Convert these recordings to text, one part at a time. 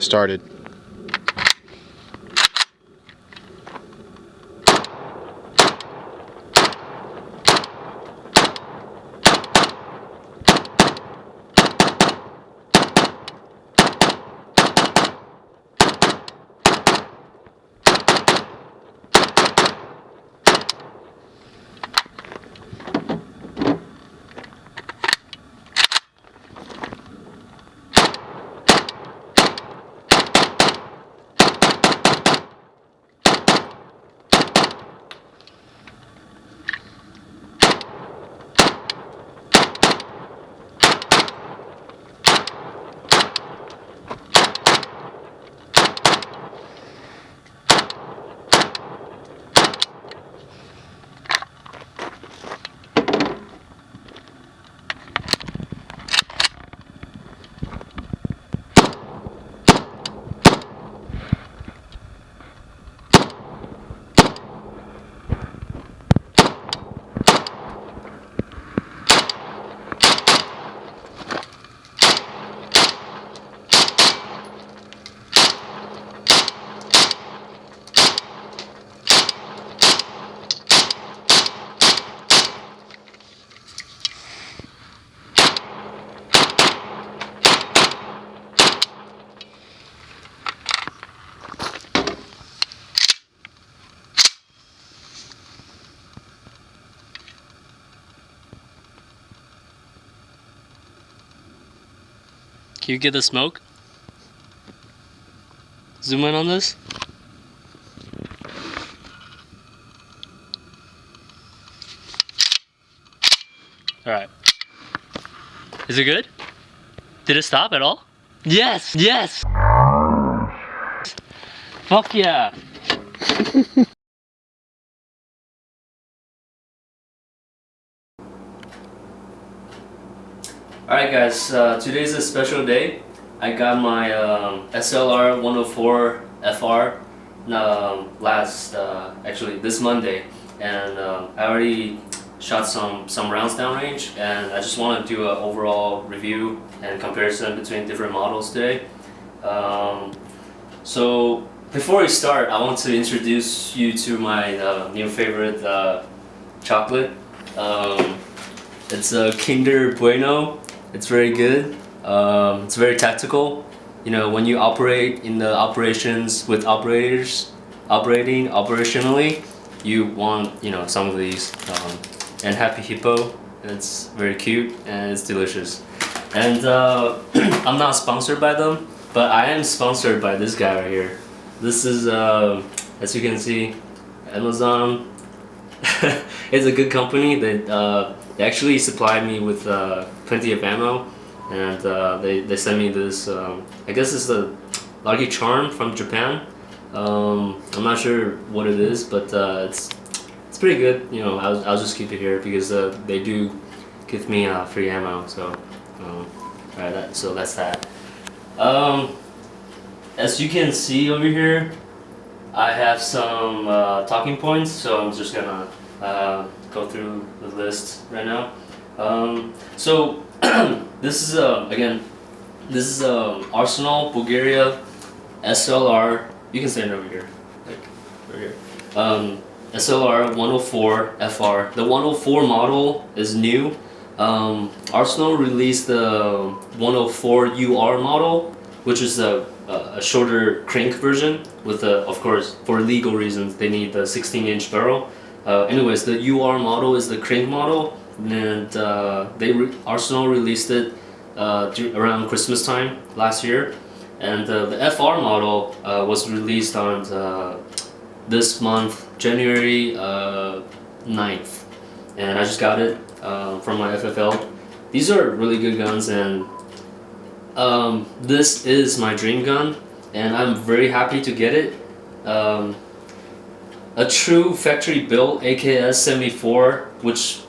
started. Can you get the smoke? Zoom in on this. Alright. Is it good? Did it stop at all? Yes! Yes! Fuck yeah! Alright guys, today's a special day. I got my SLR-104 FR actually this Monday, and I already shot some rounds downrange, and I just want to do an overall review and comparison between different models today. So before we start, I want to introduce you to my new favorite chocolate. It's a Kinder Bueno. It's very good. It's very tactical. You know, when you operate in the operations with operators, operationally, you want, you know, some of these. And Happy Hippo. It's very cute and it's delicious. And I'm not sponsored by them, but I am sponsored by this guy right here. This is, as you can see, Amazon. It's a good company. They actually supplied me with plenty of ammo, and they sent me this. I guess it's the Lucky Charm from Japan. I'm not sure what it is, but it's pretty good. You know, I'll just keep it here because they do give me free ammo. So, alright, so that's that. As you can see over here, I have some talking points, so I'm just gonna go through the list right now. So this is again, this is Arsenal Bulgaria SLR. You can stand over here, like right here. SLR-104 FR. The 104 model is new. Arsenal released the 104 UR model, which is a shorter crank version with of course, for legal reasons, they need the 16-inch barrel. Anyways, the UR model is the crank model, and Arsenal released it around Christmas time last year, and the FR model was released on this month, January 9th, and I just got it from my FFL. These are really good guns, and this is my dream gun, and I'm very happy to get it. A true factory built AKS-74, which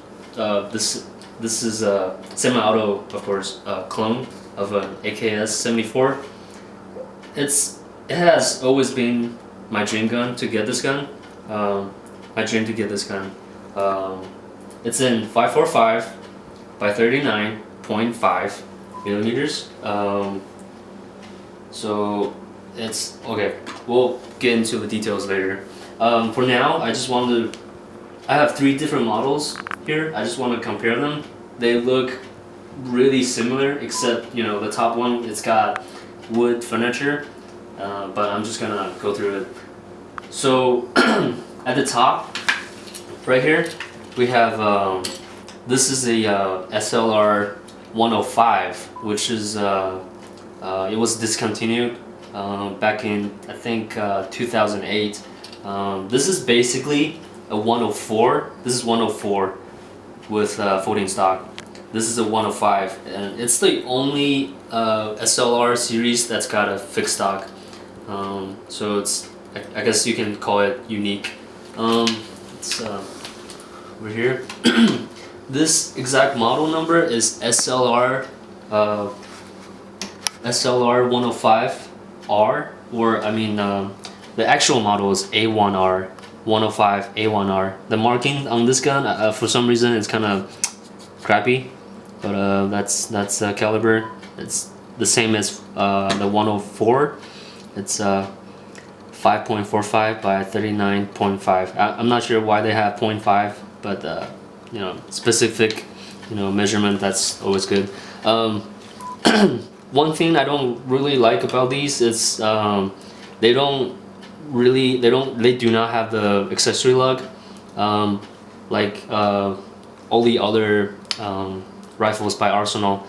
this is a semi-auto, of course, clone of an AKS-74. It has always been my dream gun to get this gun. My dream to get this gun. It's in 545 by 39.5 millimeters. So it's okay. We'll get into the details later. For now, I have 3 different models here. I just want to compare them. They look really similar, except the top one, it's got wood furniture, but I'm just gonna go through it. So at the top right here we have this is a SLR-105, which is it was discontinued back in I think 2008. This is basically a 104. This is 104 with folding stock. This is a 105, and it's the only SLR series that's got a fixed stock. So it's, I guess you can call it unique. It's over here. This exact model number is SLR-105R, or I mean the actual model is A1R, 105 A1R. The marking on this gun, for some reason, it's kind of crappy, but that's caliber. It's the same as the 104. It's 5.45 by 39.5. I'm not sure why they have 0.5, but specific measurement, that's always good. One thing I don't really like about these is they do not have the accessory lug like all the other rifles by Arsenal.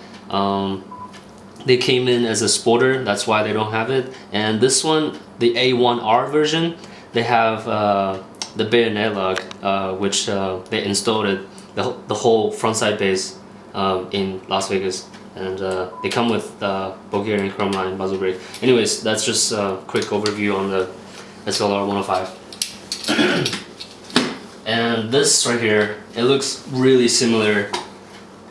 They came in as a spotter, that's why they don't have it. And this one, the A1R version, they have the bayonet lug, which they installed it the whole front side base in Las Vegas, and they come with Bulgarian chrome line muzzle brake. Anyways, that's just a quick overview on the SLR-105. And this right here, it looks really similar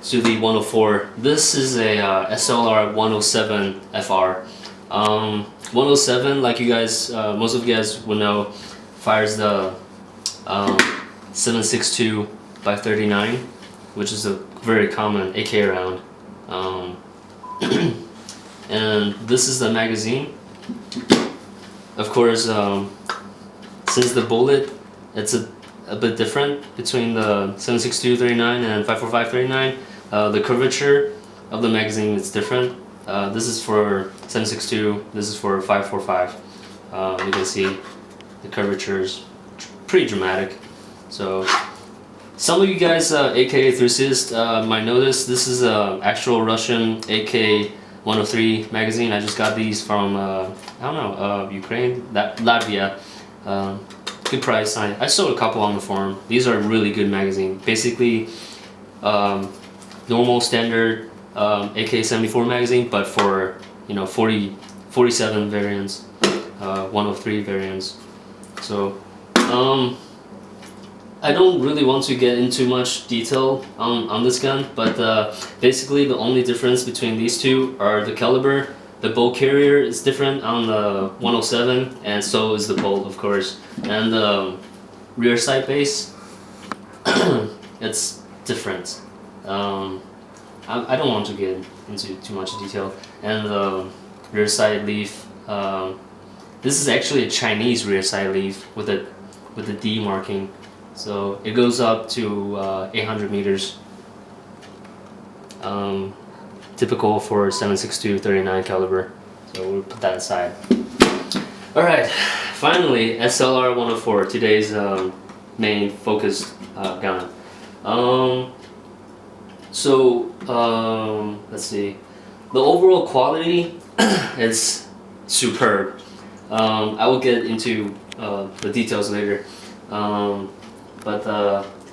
to the 104. This is a SLR-107 FR. 107, like you guys, most of you guys will know, fires the 7.62 by 39, which is a very common AK round. And this is the magazine. Of course, since the bullet, it's a bit different between the 7.62 39 and 5.45 39. The curvature of the magazine is different. This is for 7.62, this is for 5.45. You can see the curvature is pretty dramatic. So some of you guys AK enthusiasts might notice this is an actual Russian AK-103 magazine. I just got these from I don't know, Ukraine, Latvia. Good price. I sold a couple on the forum. These are really good magazine. Basically normal standard AK-74 magazine, but for 47 variants, 103 variants. So I don't really want to get into much detail on this gun, but basically the only difference between these two are the caliber. The bolt carrier is different on the 107, and so is the bolt, of course. And the rear sight base, it's different. I don't want to get into too much detail. And the rear side leaf, this is actually a Chinese rear side leaf with a D marking. So it goes up to 800 meters. Typical for 7.62 39 caliber. So we'll put that aside. Alright, finally SLR-104, today's main focused gun. Let's see. The overall quality is superb. I will get into the details later. But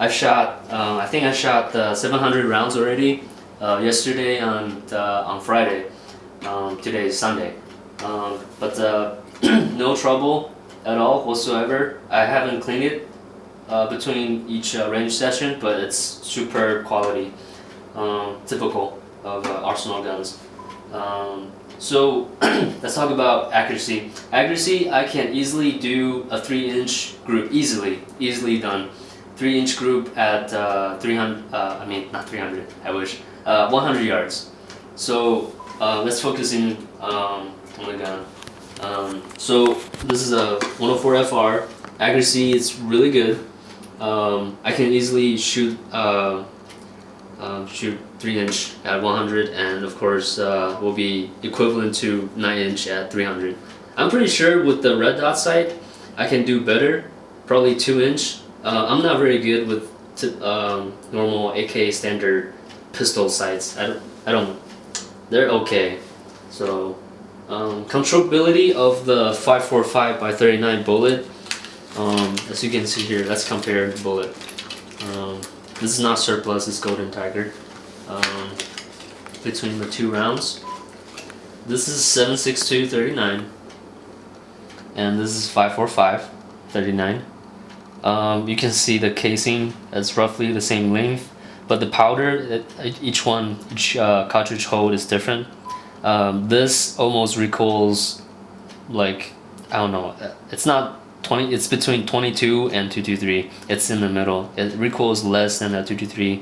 I've shot, I think I shot 700 rounds already yesterday and on Friday. Today is Sunday. But no trouble at all whatsoever. I haven't cleaned it between each range session, but it's superb quality, typical of Arsenal guns. So let's talk about accuracy. Accuracy, I can easily do a 3-inch group, easily done. 3-inch group at 300, I mean not 300, I wish, 100 yards. So let's focus in on on the gun. So this is a 104 FR. Accuracy is really good. I can easily shoot 3" at 100, and of course will be equivalent to 9" at 300. I'm pretty sure with the red dot sight I can do better, probably 2". I'm not very good with normal AK standard pistol sights. I don't. They're okay. So controllability of the 545 by 39 bullet. As you can see here, let's compare the bullet. This is not surplus, it's Golden Tiger. Between the two rounds, this is 7.62 39, and this is 5.45 39. You can see the casing is roughly the same length, but the powder, each cartridge hold is different. This almost recoils like, I don't know, it's not 20, it's between 22 and 223. It's in the middle. It recoils less than a 223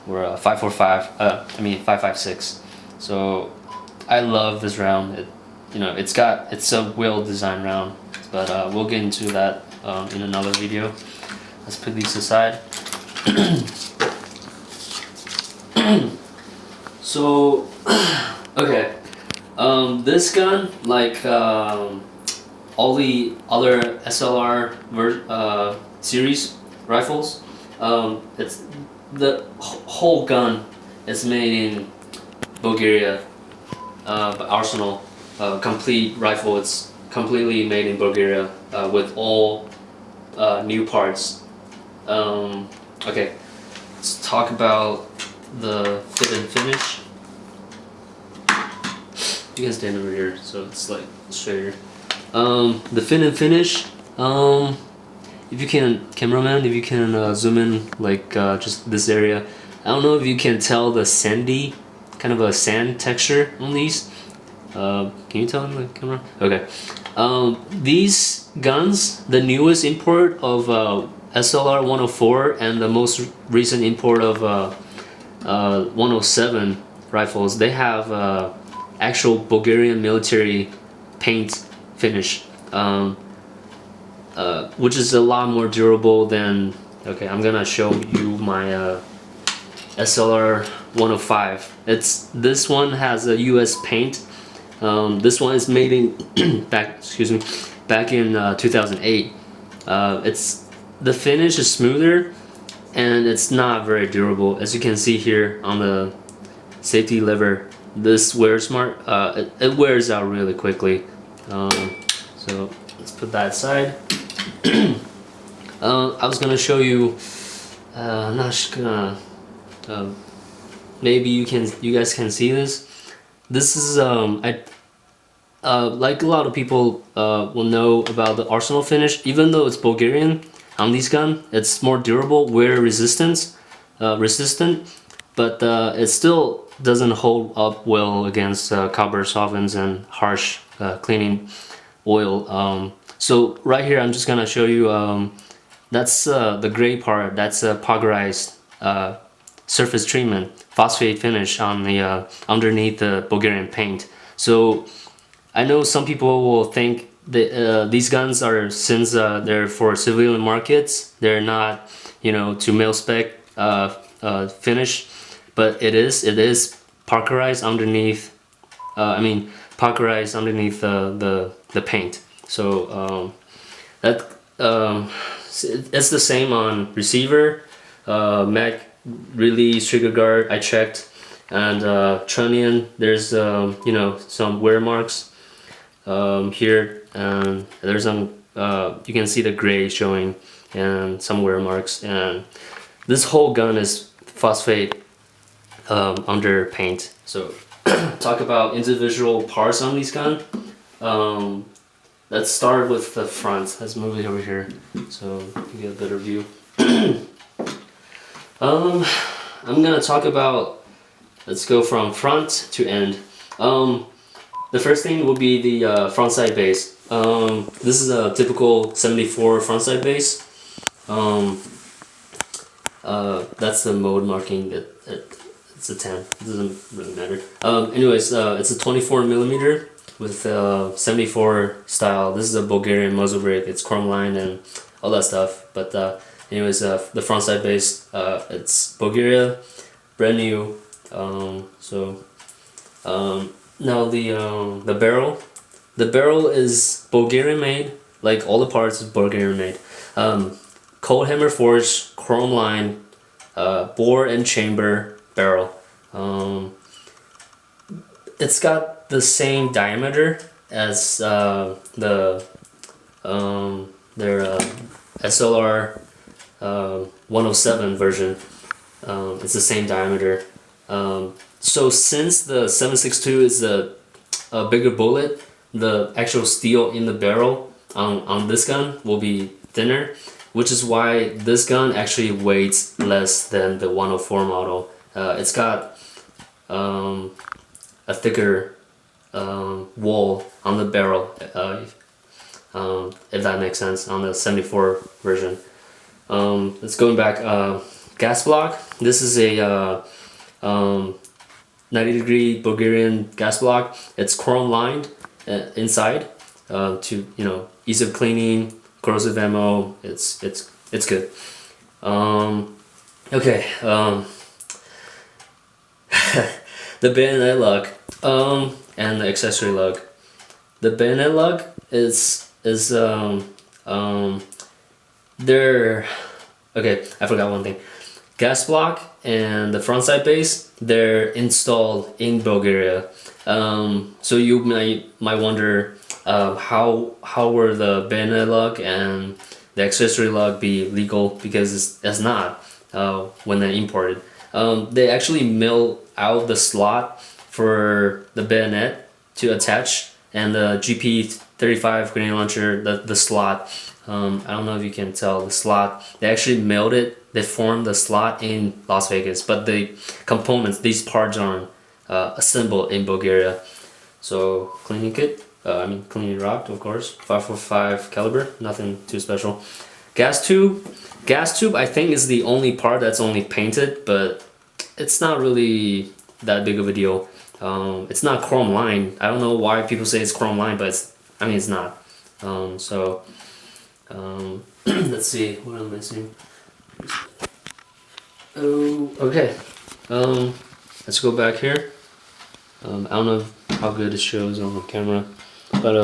or a 545. 556. So I love this round. It's a well designed round, but we'll get into that in another video. Let's put these aside. So okay, this gun, like all the other SLR series rifles, it's the whole gun is made in Bulgaria. But Arsenal complete rifle, it's completely made in Bulgaria with all new parts. Okay, let's talk about the fit and finish. You can stand over here so it's like straighter. The fit and finish, if you can, cameraman, if you can zoom in like just this area. I don't know if you can tell the sandy, kind of a sand texture on these. Can you tell in the camera? Okay. These guns, the newest import of SLR-104 and the most recent import of 107 rifles, they have actual Bulgarian military paint finish, which is a lot more durable than. Okay, I'm gonna show you my SLR-105. This one has a US paint. This one is made in back in 2008. The finish is smoother and it's not very durable. As you can see here on the safety lever, this wears it wears out really quickly. So let's put that aside. I was gonna show you. I'm not gonna. Maybe you guys can see this. This is like a lot of people will know about the Arsenal finish. Even though it's Bulgarian on these gun, it's more durable, wear resistant, but it still doesn't hold up well against copper solvents and harsh cleaning oil. So right here, I'm just gonna show you. That's the gray part. That's a pulverized surface treatment, phosphate finish on the underneath the Bulgarian paint. So I know some people will think that these guns are, since they're for civilian markets, they're not, to mil spec finish, but it is parkerized underneath. Parkerized underneath the paint. So it's the same on receiver, mag release, trigger guard. I checked, and trunnion. There's some wear marks here, and there's some. You can see the gray showing, and some wear marks. And this whole gun is phosphate under paint. So talk about individual parts on these gun. Let's start with the front. Let's move it over here so you get a better view. I'm gonna talk about. Let's go from front to end. The first thing will be the front side base. This is a typical 74 front side base. That's the mode marking. It's a 10. It doesn't really matter. Anyways, it's a 24mm with 74 style. This is a Bulgarian muzzle brake. It's chrome lined and all that stuff. But anyways, the front side base, it's Bulgaria, brand new. Now the barrel. The barrel is Bulgarian made. Like all the parts is Bulgarian made. Cold hammer forged, chrome lined, bore and chamber barrel. It's got the same diameter as their SLR 107 version. It's the same diameter. So since the 7.62 is a bigger bullet, the actual steel in the barrel on this gun will be thinner, which is why this gun actually weighs less than the 104 model. It's got a thicker wall on the barrel, if that makes sense, on the 74 version. Let's going back. Gas block. This is a 90-degree Bulgarian gas block. It's chrome lined inside to ease of cleaning, corrosive ammo. It's good. Okay. The bayonet lug and the accessory lug. The bayonet lug they're okay. I forgot one thing. Gas block and the front side base, they're installed in Bulgaria. So you might wonder how were the bayonet lug and the accessory lug be legal, because it's not when they're imported. They actually mill out the slot for the bayonet to attach, and the GP35 grenade launcher, the slot, I don't know if you can tell the slot, they actually milled it. They formed the slot in Las Vegas, but the components, these parts aren't assembled in Bulgaria. So cleaning kit, cleaning rod, of course, 545 caliber, nothing too special. Gas tube, I think is the only part that's only painted, but it's not really that big of a deal. It's not chrome lined. I don't know why people say it's chrome lined, but it's not. Let's see, what am I missing? Oh, okay. Let's go back here. I don't know how good it shows on the camera, but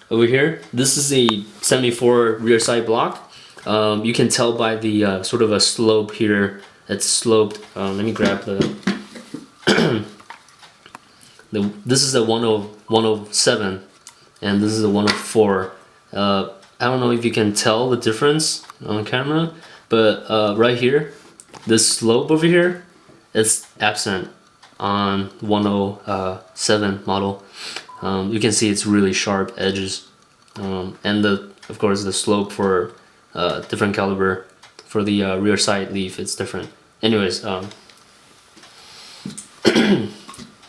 over here, this is a 74 rear side block. You can tell by the sort of a slope here. It's sloped. Let me grab this is a 107 and this is a 104. I don't know if you can tell the difference on the camera, but right here, this slope over here, it's absent on 107 model. You can see it's really sharp edges, and of course the slope for different caliber for the rear side leaf, it's different. Anyways,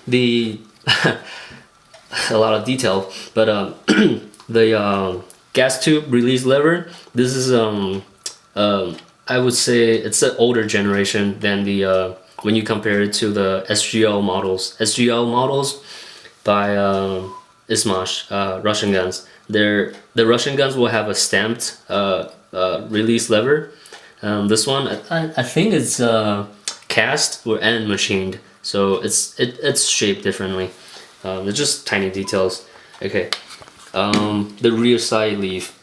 the a lot of detail, but the gas tube release lever, this is I would say it's an older generation than the when you compare it to the SGL models. SGL models by Ismash, Russian guns. The Russian guns will have a stamped release lever. This one, I think it's cast and machined, so it's shaped differently. They're just tiny details. Okay, the rear side leaf.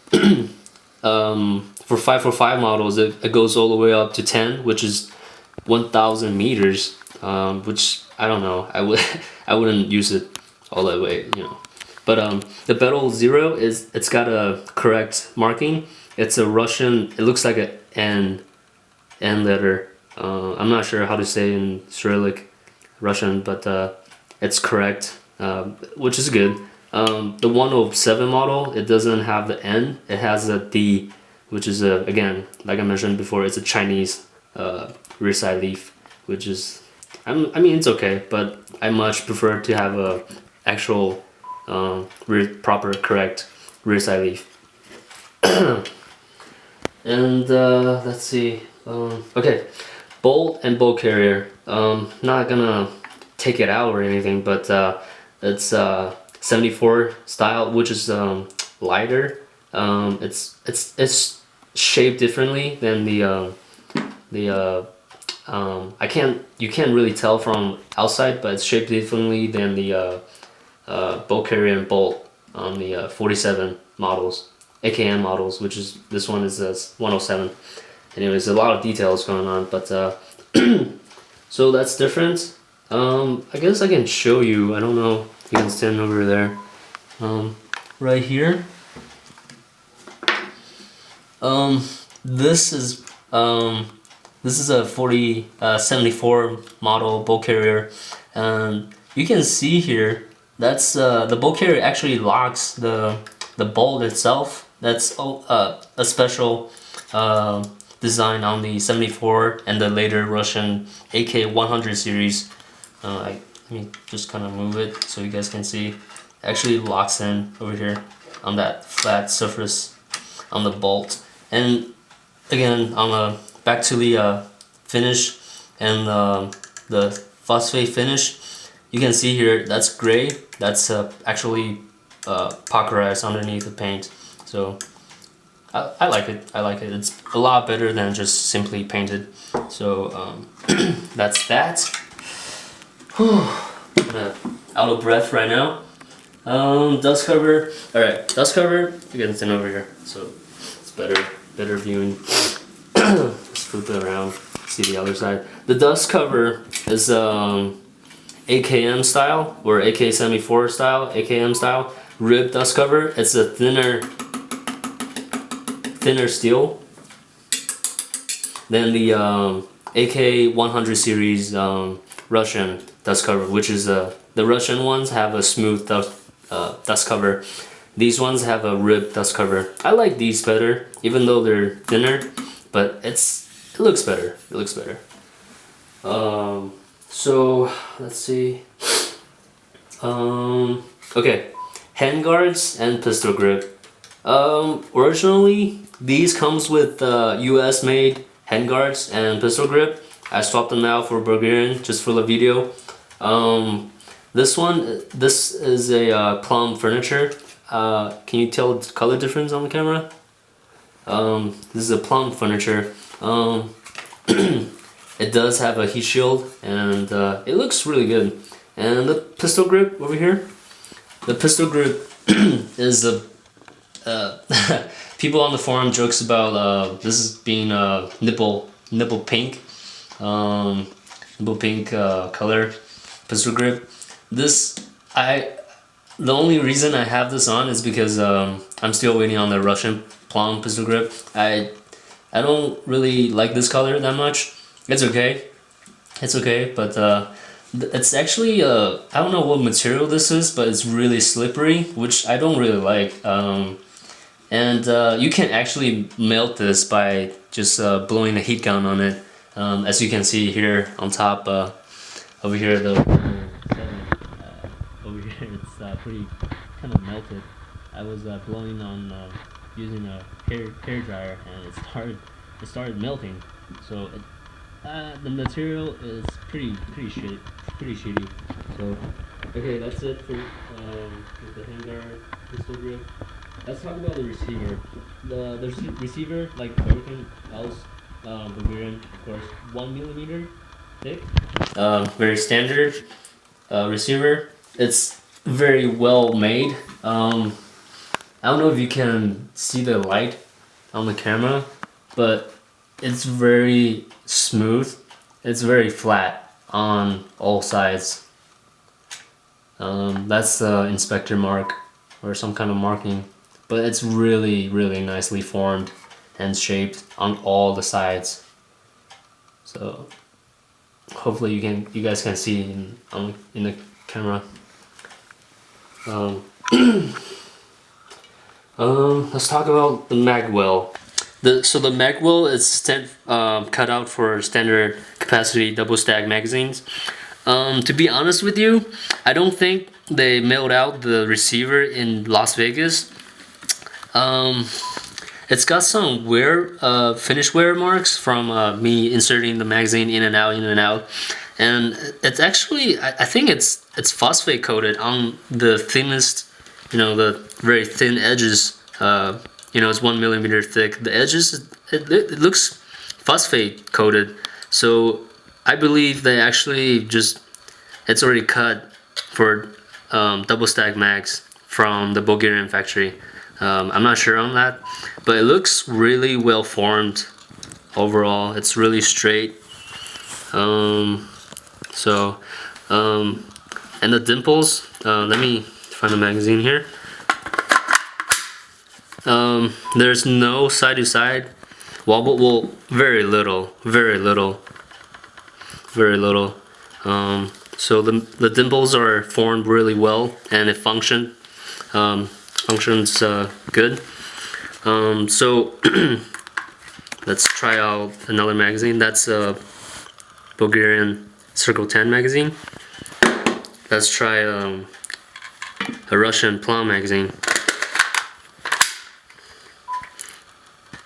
For 545 models, it goes all the way up to 10, which is 1,000 meters. Which I don't know. I wouldn't use it all that way, But the Battle Zero it's got a correct marking. It's a Russian. It looks like a N letter. I'm not sure how to say in Cyrillic Russian, but it's correct, which is good. The 107 model, it doesn't have the N. It has a D, which is again, like I mentioned before, it's a Chinese rear side leaf, which is, it's okay, but I much prefer to have a actual proper correct rear side leaf. And let's see, okay, bolt and bolt carrier. Not gonna take it out or anything, but it's 74 style, which is lighter. It's shaped differently than you can't really tell from outside, but it's shaped differently than the Bulgarian and Bolt on the 47 models, AKM models, which is this one is 107. Anyways, a lot of details going on, but so that's different. I guess I can show you. I don't know if you can stand over there. Right here. This is a 74 model bolt carrier, and you can see here that's the bolt carrier actually locks the bolt itself. That's a special design on the 74 and the later Russian AK-100 series. Let me just kind of move it so you guys can see. It actually locks in over here on that flat surface on the bolt. And again, on the back to the finish and the phosphate finish, you can see here that's gray. That's actually parkerized underneath the paint. So I like it. I like it. It's a lot better than just simply painted. So that's that. I'm out of breath right now. Dust cover. All right, dust cover. You can stand over here, so it's better viewing. Let's flip it around. See the other side. The dust cover is AKM style or AK-74 style, AKM style rib dust cover. It's a thinner steel than the AK-100 series Russian dust cover, which is the Russian ones have a smooth dust cover. These ones have a rib dust cover. I like these better, even though they're thinner, but it looks better. It looks better. So let's see. Okay, handguards and pistol grip. Originally these comes with US made handguards and pistol grip. I swapped them out for Bulgarian just for the video. This is a plum furniture. Can you tell the color difference on the camera? This is a plum furniture. It does have a heat shield and it looks really good. And the pistol grip over here, the pistol grip is a people on the forum jokes about this is being nipple pink, color pistol grip. The only reason I have this on is because I'm still waiting on the Russian plum pistol grip. I don't really like this color that much. It's okay, but it's actually I don't know what material this is, but it's really slippery, which I don't really like. And you can actually melt this by just blowing a heat gun on it. As you can see here on top, over here over here it's pretty kind of melted. I was blowing on using a hair dryer, and it started melting. So the material is pretty shitty. So okay, that's it for the handguard pistol grip. Let's talk about the receiver. The receiver, like everything else, Bulgarian, of course, 1mm thick. Very standard receiver. It's very well made. I don't know if you can see the light on the camera, but it's very smooth. It's very flat on all sides. That's the inspector mark or some kind of marking, but it's really nicely formed and shaped on all the sides. So hopefully you guys can see in the camera. Let's talk about the mag well. So the mag well is cut out for standard capacity double stack magazines. To be honest with you, I don't think they mailed out the receiver in Las Vegas. It's got some finish wear marks from me inserting the magazine in and out, and it's actually I think it's phosphate coated on the thinnest, the very thin edges. It's 1 millimeter thick. The edges, it looks phosphate coated. So I believe they actually it's already cut for double stack mags from the Bulgarian factory. I'm not sure on that, but it looks really well formed overall. It's really straight. And the dimples, let me find the magazine here. There's no side to side wobble. Well, very little. So the dimples are formed really well, and it functions good. So let's try out another magazine. That's a Bulgarian Circle 10 magazine. Let's try a Russian Plum magazine.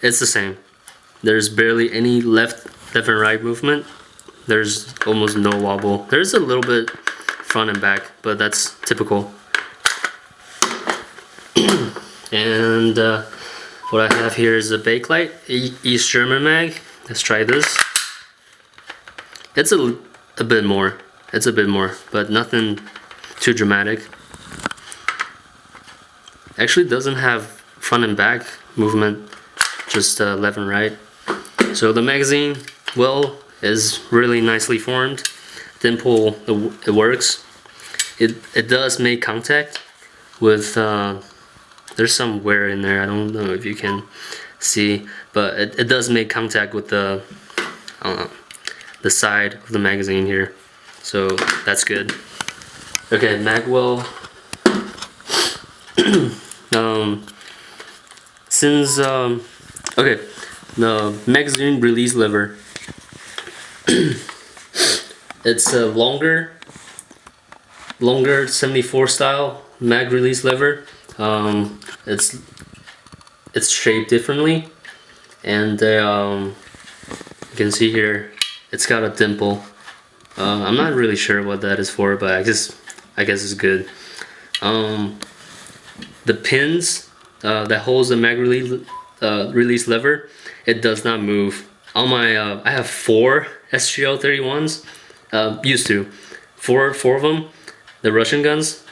It's the same. There's barely any left and right movement. There's almost no wobble. There's a little bit front and back, but that's typical. And what I have here is a Bakelite East German mag. Let's try this. It's a bit more. But nothing too dramatic. Actually doesn't have front and back movement, just left and right. So the magazine, well, is really nicely formed. Dimple, it works. It does make contact with, there's some wear in there. I don't know if you can see, but it does make contact with the side of the magazine here. So that's good. Okay, magwell. Okay, the magazine release lever. It's a longer 74 style mag release lever. It's shaped differently, and you can see here it's got a dimple. I'm not really sure what that is for, but I guess it's good. The pins that holds the mag release lever, it does not move. On my I have 4 SGL-31s, used to, four of them, the Russian guns,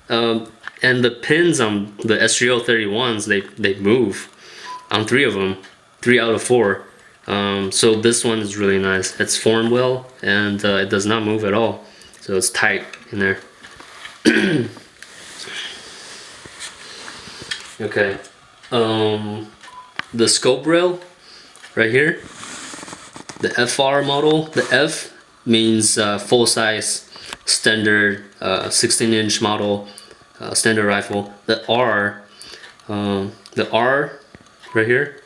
and the pins on the SGL-31s, they move on 3 of them, 3 out of 4. So this one is really nice. It's formed well, and it does not move at all. So it's tight in there. Okay. The scope rail right here, the FR model. The F means full size standard 16-inch model standard rifle. The R right here,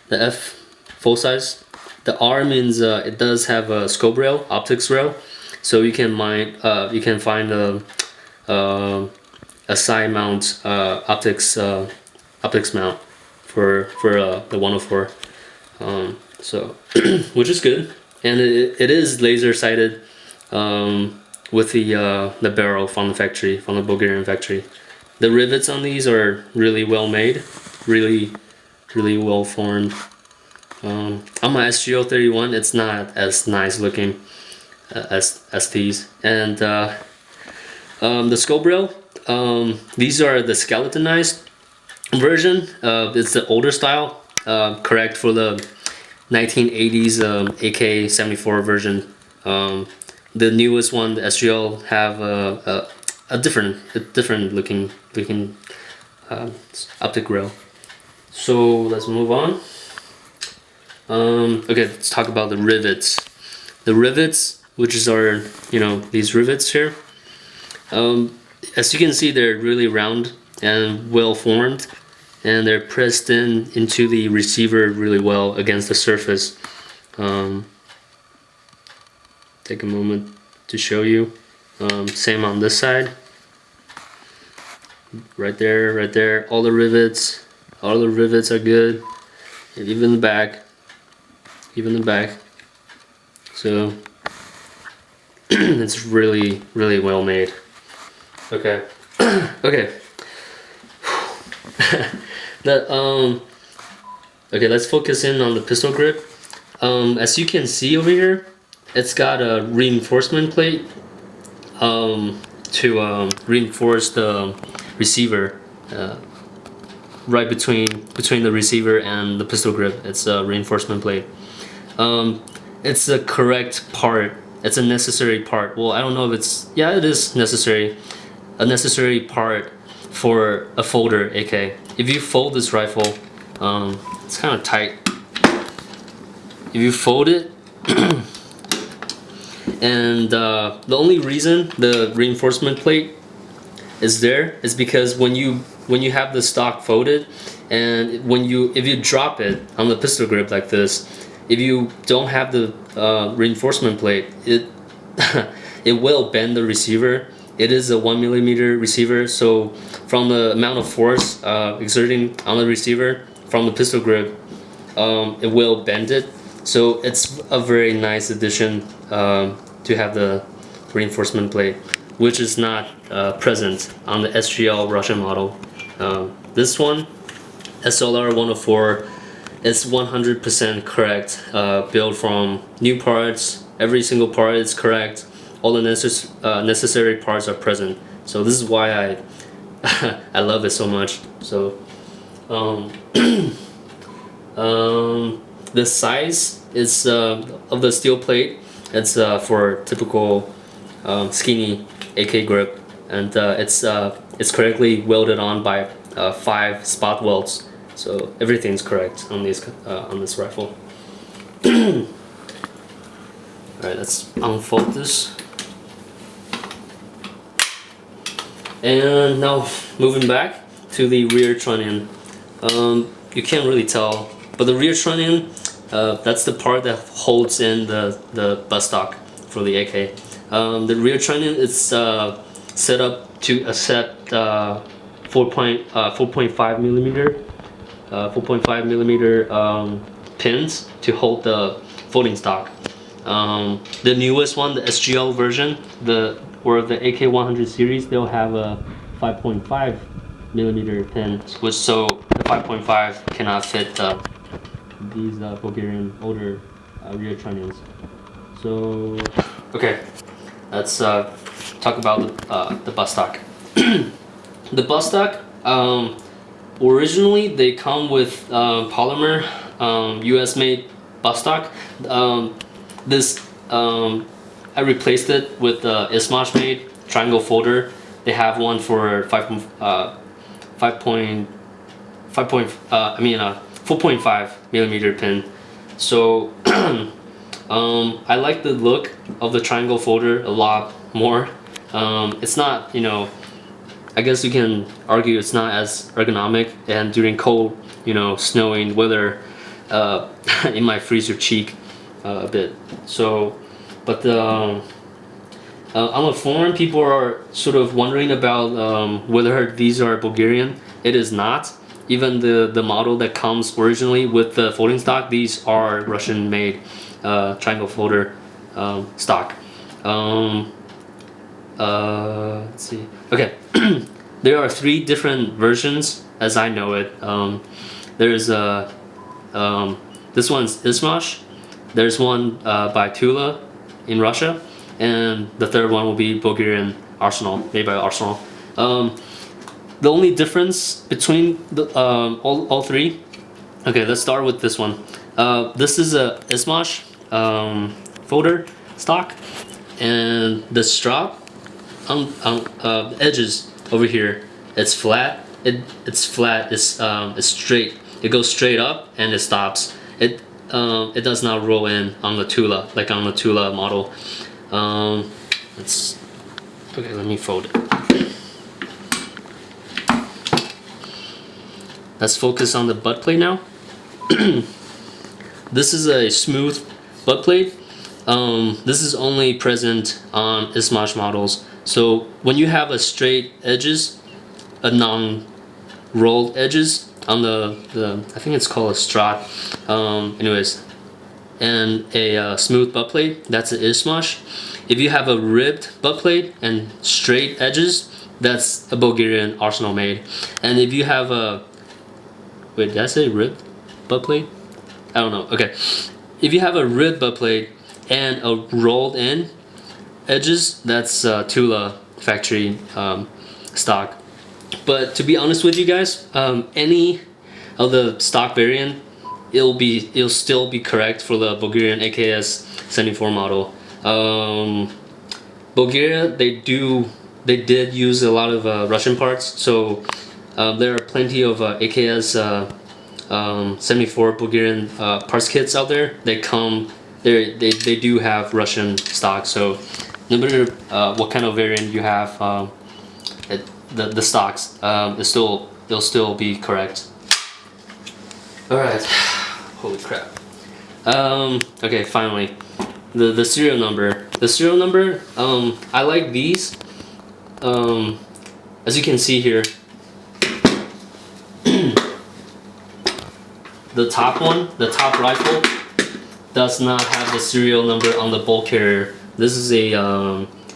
the F full size. The R means it does have a scope rail, optics rail, so you can find a side mount optics mount for the 104. So which is good, and it is laser sighted with the barrel from the factory, from the Bulgarian factory. The rivets on these are really well made, really well formed. On my SGL-31, it's not as nice looking as these. And the scope rail, these are the skeletonized version. It's the older style, correct for the 1980s AK-74 version. The newest one, the SGL, have a different looking optic rail. So let's move on. Okay, let's talk about the rivets. The rivets, which are these rivets here. As you can see, they're really round and well formed, and they're pressed into the receiver really well against the surface. Take a moment to show you. Same on this side. Right there. All the rivets are good, and even the back. So It's really well made. Okay. Okay. Okay, let's focus in on the pistol grip. As you can see over here, it's got a reinforcement plate to reinforce the receiver. Right between the receiver and the pistol grip, it's a reinforcement plate. It's a correct part. It's a necessary part. Well, I don't know if it's, yeah, it is necessary. A necessary part for a folder AK. If you fold this rifle, it's kind of tight. If you fold it, and the only reason the reinforcement plate is there is because when you have the stock folded, and if you drop it on the pistol grip like this, if you don't have the reinforcement plate, it it will bend the receiver. It is a 1mm receiver, so from the amount of force exerting on the receiver from the pistol grip, it will bend it. So it's a very nice addition to have the reinforcement plate, which is not present on the SGL Russian model. This one, SLR-104, is 100% correct, built from new parts. Every single part is correct. All the necessary parts are present. So this is why I I love it so much. So the size is of the steel plate. It's for typical skinny AK grip, and it's correctly welded on by 5 spot welds. So everything's correct on this rifle. All right, let's unfold this. And now moving back to the rear trunnion. You can't really tell, but the rear trunnion, that's the part that holds in the buttstock for the AK. The rear trunnion is set up to accept 4.5 millimeter pins to hold the folding stock. The newest one, the SGL version, the AK-100 series, they'll have a 5.5 millimeter pin, which so the 5.5 cannot fit these Bulgarian older rear trunnions. So okay, let's talk about the buttstock. The buttstock, originally they come with polymer US made buttstock. I replaced it with Ismash made triangle folder. They have one for 4.5 millimeter pin. So I like the look of the triangle folder a lot more. It's not, you know, I guess you can argue it's not as ergonomic, and during cold, you know, snowing weather, it might freeze your cheek a bit. So, but on the forum, people are sort of wondering about whether these are Bulgarian. It is not. Even the model that comes originally with the folding stock, these are Russian made triangle folder stock. Let's see. Okay, there are 3 different versions as I know it. There's this one's Ismash. There's one by Tula in Russia, and the third one will be Bulgarian Arsenal, made by Arsenal. The only difference between all 3. Okay, let's start with this one. This is a Ismash folder stock, and the strap on the edges over here, it's flat. It's flat. It's straight. It goes straight up and it stops. It does not roll in on the Tula like on the Tula model. Okay. Let me fold it. Let's focus on the butt plate now. This is a smooth butt plate. This is only present on Ismash models. So when you have a straight edges, a non-rolled edges on the I think it's called a strut. Anyways, and a smooth butt plate, that's an Ismash. If you have a ribbed butt plate and straight edges, that's a Bulgarian Arsenal made. And if you have a, wait, did I say ribbed butt plate? I don't know. Okay, if you have a ribbed butt plate and a rolled in edges, that's Tula factory stock. But to be honest with you guys, any of the stock variant, it'll still be correct for the Bulgarian AKS-74 model. Bulgaria, they did use a lot of Russian parts, so there are plenty of AKS-74 Bulgarian parts kits out there. They do have Russian stock, so no matter what kind of variant you have, the stocks, it'll still be correct. All right, holy crap. Okay, finally, the serial number. The serial number, I like these. As you can see here, the top rifle does not have the serial number on the bolt carrier. This is a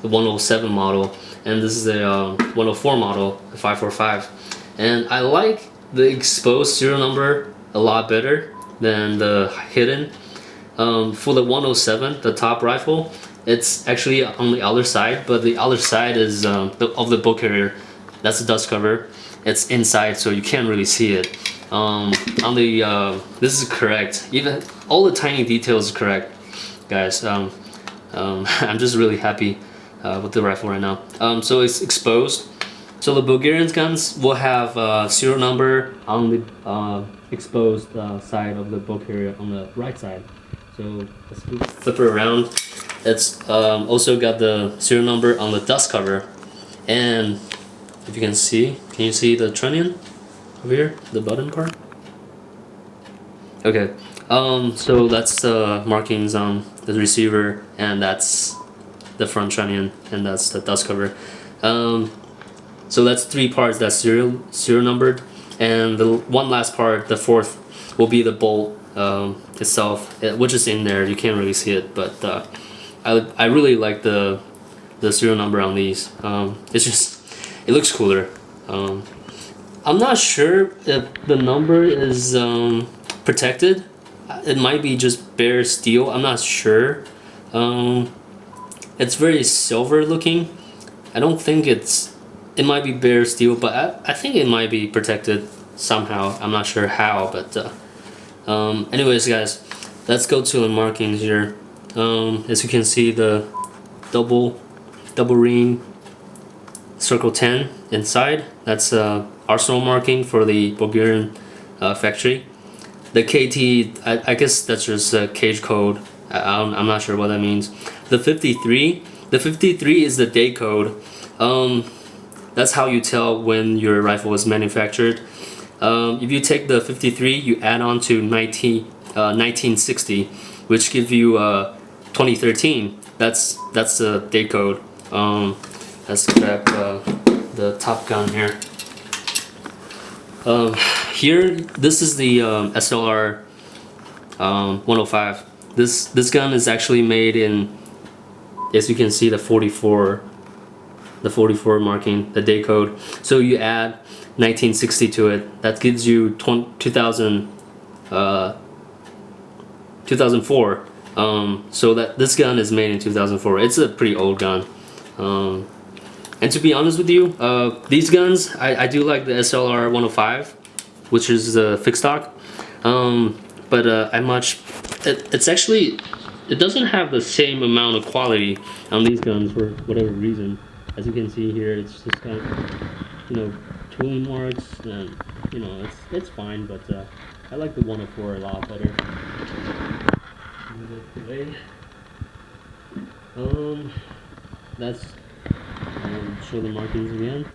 107 model, and this is a 104 model, a 545. And I like the exposed serial number a lot better than the hidden. For the 107, the top rifle, it's actually on the other side, but the other side is of the bolt carrier. That's the dust cover. It's inside, so you can't really see it. This is correct. Even all the tiny details are correct, guys. I'm just really happy with the rifle right now. So it's exposed. So the Bulgarian guns will have serial number on the exposed side of the bolt carrier on the right side. So let's flip it around. It's also got the serial number on the dust cover, and if you can you see the trunnion over here, the button part? Okay, so that's the markings on the receiver, and that's the front trunnion, and that's the dust cover. So that's 3 parts that's serial numbered, and the one last part, the fourth, will be the bolt itself, which is in there. You can't really see it, but I really like the serial number on these. It looks cooler. I'm not sure if the number is protected. It might be just bare steel. I'm not sure. It's very silver looking. I don't think it might be bare steel, but I think it might be protected somehow. I'm not sure how, but anyways, guys, let's go to the markings here. As you can see, the double ring circle 10 inside, that's Arsenal marking for the Bulgarian factory. The KT, I guess that's just a cage code. I'm not sure what that means. The 53 is the day code. That's how you tell when your rifle was manufactured. If you take the 53, you add on to 1960, which gives you 2013. That's the day code. Let's grab the top gun here. Here, this is the SLR-105. This gun is actually made in, as you can see, the 44 marking, the day code. So you add 1960 to it. That gives you 2004. So that this gun is made in 2004. It's a pretty old gun. And to be honest with you, these guns, I do like the SLR-105, which is the fixed stock. But it's actually, it doesn't have the same amount of quality on these guns for whatever reason. As you can see here, it's just got, tooling marks, and it's fine. But I like the 104 a lot better. That's show the markings again.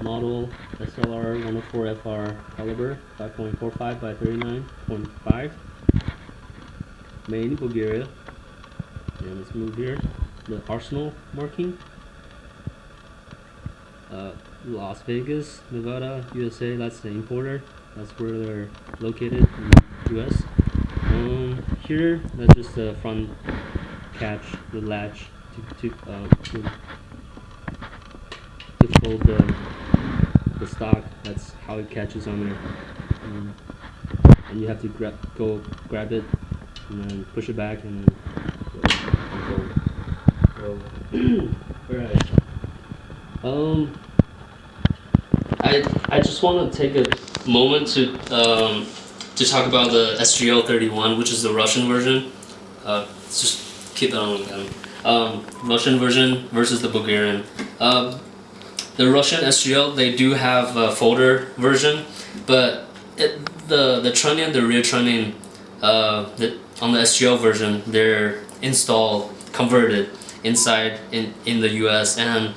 Model SLR-104 FR caliber, 5.45 by 39.5. Made in Bulgaria. And let's move here. The Arsenal marking. Las Vegas, Nevada, USA. That's the importer. That's where they're located in the US. Here, that's just the front catch, the latch. to fold the stock. That's how it catches on there. And you have to grab it and then push it back and then fold. Alright. I just want to take a moment to talk about the SGL-31, which is the Russian version. Let's just keep it on. Russian version versus the Bulgarian. The Russian SGL, they do have a folder version, but the trunnion, the rear trunnion, on the SGL version, they're installed, converted inside in the US, and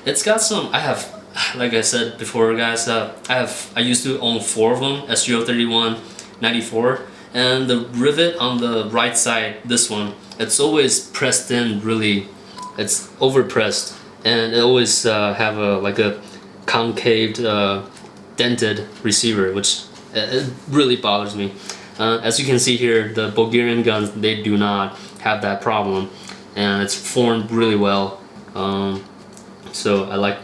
it's got some. I have, like I said before, guys, I used to own 4 of them, SGL-31, 94, and the rivet on the right side, this one, it's always pressed in really, it's overpressed, and it always have a concave, dented receiver, which it really bothers me. As you can see here, the Bulgarian guns, they do not have that problem, and it's formed really well. So I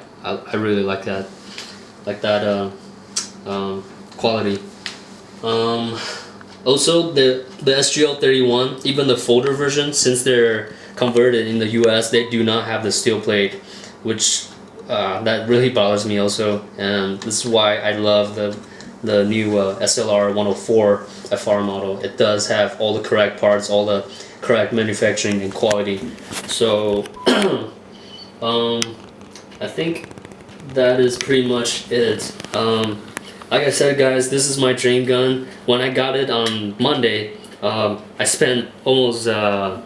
really like that quality. Also, the SGL-31, even the folder version, since they're converted in the US, they do not have the steel plate, which that really bothers me also, and this is why I love the new SLR-104 FR model. It does have all the correct parts, all the correct manufacturing and quality. So I think that is pretty much it. Like I said, guys, this is my dream gun. When I got it on Monday, I spent almost 4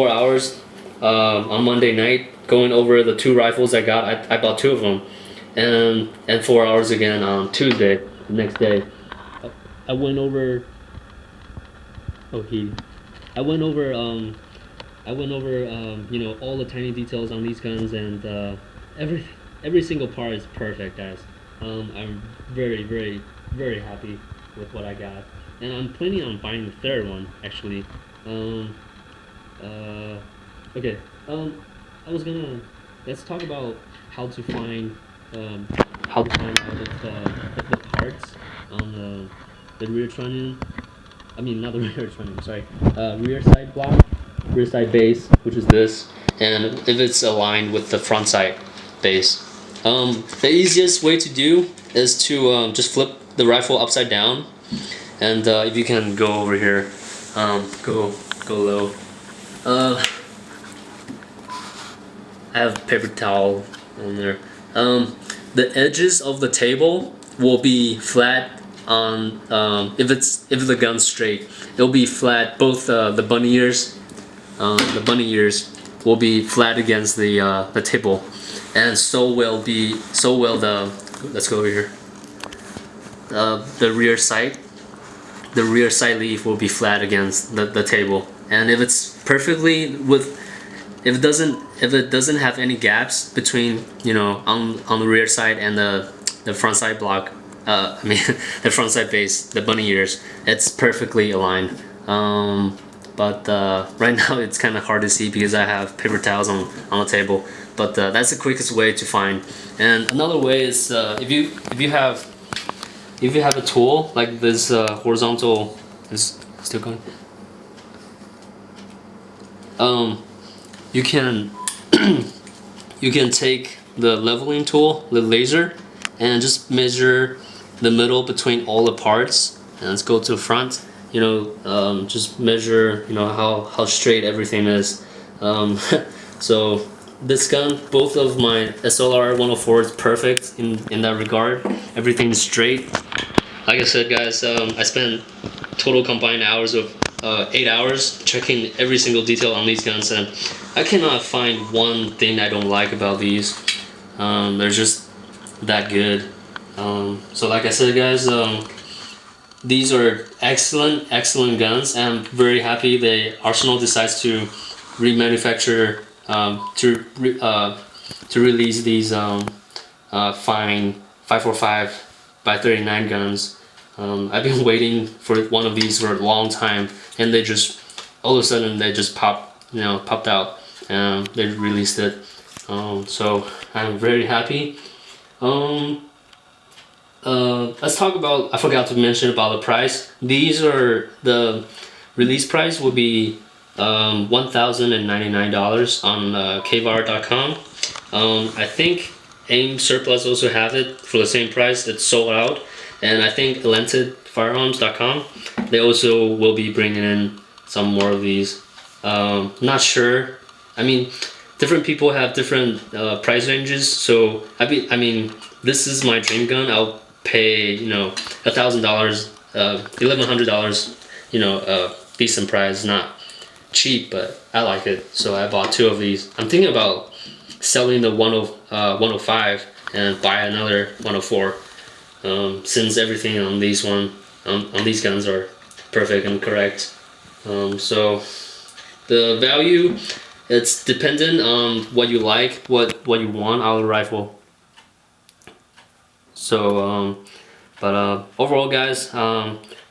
hours on Monday night going over the 2 rifles I got. I bought 2 of them, and 4 hours again on Tuesday, the next day. I went over. I went over you know, all the tiny details on these guns, and every single part is perfect, guys. I'm very, very, very happy with what I got, and I'm planning on buying the 3rd one actually. Okay. Let's talk about how to find out of the parts on the rear trunnion. I mean, not the rear trunnion, sorry. Rear side block, rear side base, which is this, and if it's aligned with the front side base. The easiest way to do is to just flip the rifle upside down, and if you can go over here, go low. I have paper towel on there. The edges of the table will be flat on if the gun's straight. It'll be flat. Both the bunny ears will be flat against the table, and so will the. Let's go over here. The rear sight. The rear sight leaf will be flat against the table, and if it's perfectly if it doesn't have any gaps between, you know, on the rear side and the front side block, I mean the front side base, the bunny ears, it's perfectly aligned. But right now it's kind of hard to see because I have paper towels on the table. But that's the quickest way to find. And another way is if you have a tool like this horizontal is still going. You can you can take the leveling tool, the laser, and just measure the middle between all the parts. And let's go to the front. You know, just measure, you know, how straight everything is. So this gun, both of my SLR-104 is perfect in that regard. Everything is straight. Like I said, guys, I spent total combined hours of 8 hours checking every single detail on these guns, and I cannot find one thing I don't like about these. They're just that good. So like I said, guys, these are excellent guns. I'm very happy Arsenal decides to remanufacture to release these fine 545 by 39 guns. I've been waiting for one of these for a long time, and they just all of a sudden they just popped out. and they released it. So I'm very happy. Let's talk about, I forgot to mention about the price. These are, the release price will be $1,099 on kvar.com. I think AIM Surplus also have it for the same price. It's sold out. And I think AlentedFirearms.com, they also will be bringing in some more of these. Not sure. I mean, different people have different price ranges. So I mean, this is my dream gun. I'll pay, $1,000, $1,100. Decent price, not cheap, but I like it. So I bought 2 of these. I'm thinking about selling the 105 and buy another 104. Since everything on these guns are perfect and correct. So the value, it's dependent on what you like, what you want out of the rifle. So but overall, guys,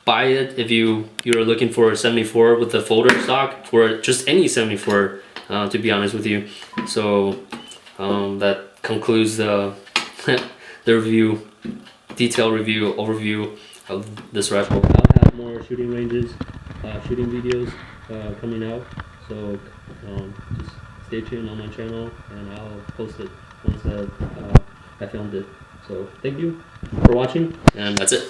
buy it if you're looking for a 74 with the folder stock, or just any 74, to be honest with you. So that concludes the the review, detailed review, overview of this rifle. I'll have more shooting ranges, shooting videos coming out. So just stay tuned on my channel, and I'll post it once I filmed it. So thank you for watching, and that's it.